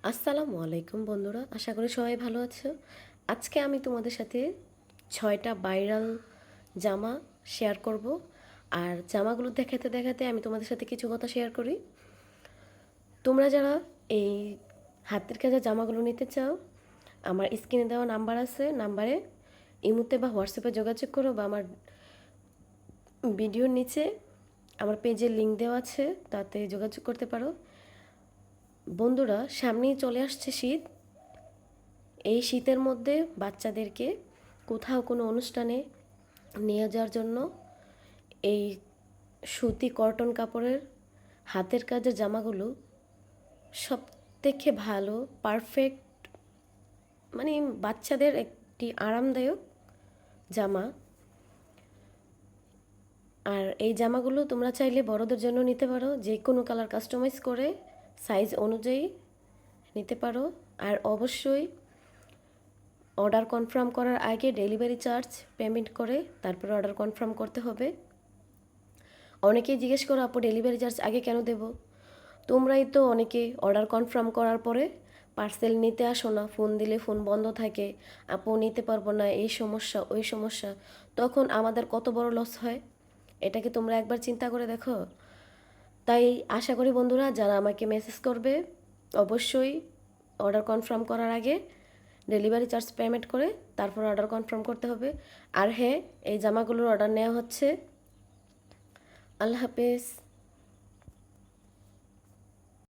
আসসালামু আলাইকুম বন্ধুরা, আশা করি সবাই ভালো আছো। আজকে আমি তোমাদের সাথে 6টা ভাইরাল জামা শেয়ার করব। আর জামাগুলো দেখাতে দেখাতে আমি তোমাদের সাথে কিছু কথা শেয়ার করি। তোমরা যারা এই হাতের কাজের জামাগুলো নিতে চাও, আমার স্ক্রিনে দেওয়া নাম্বার আছে, নাম্বারে ইমোতে বা হোয়াটসঅ্যাপে যোগাযোগ করো, বা আমার ভিডিওর নিচে আমার পেজের লিঙ্ক দেওয়া আছে, তাতে যোগাযোগ করতে পারো। বন্ধুরা, সামনেই চলে আসছে শীত। এই শীতের মধ্যে বাচ্চাদেরকে কোথাও কোনো অনুষ্ঠানে নিয়ে যাওয়ার জন্য এই সুতি কটন কাপড়ের হাতের কাজের জামাগুলো সব থেকে ভালো, পারফেক্ট, মানে বাচ্চাদের একটি আরামদায়ক জামা। আর এই জামাগুলো তোমরা চাইলে বড়দের জন্য নিতে পারো, যে কোনো কালার কাস্টমাইজ করে সাইজ অনুযায়ী নিতে পারো। আর অবশ্যই অর্ডার কনফার্ম করার আগে ডেলিভারি চার্জ পেমেন্ট করে তারপরে অর্ডার কনফার্ম করতে হবে। অনেকেই জিজ্ঞেস করো, আপু ডেলিভারি চার্জ আগে কেন দেব? তোমরাই তো অনেকে অর্ডার কনফার্ম করার পরে পার্সেল নিতে আসো না, ফোন দিলে ফোন বন্ধ থাকে, আপু নিতে পারবো না, এই সমস্যা ওই সমস্যা। তখন আমাদের কত বড় লস হয়, এটাকে তোমরা একবার চিন্তা করে দেখো। তাই আশা করি বন্ধুরা, যারা আমাকে মেসেজ করবে, অবশ্যই অর্ডার কনফার্ম করার আগে ডেলিভারি চার্জ পেমেন্ট করে তারপর অর্ডার কনফার্ম করতে হবে। আর হ্যাঁ, এই জামাগুলোর অর্ডার নেওয়া হচ্ছে। আল্লাহ হাফেজ।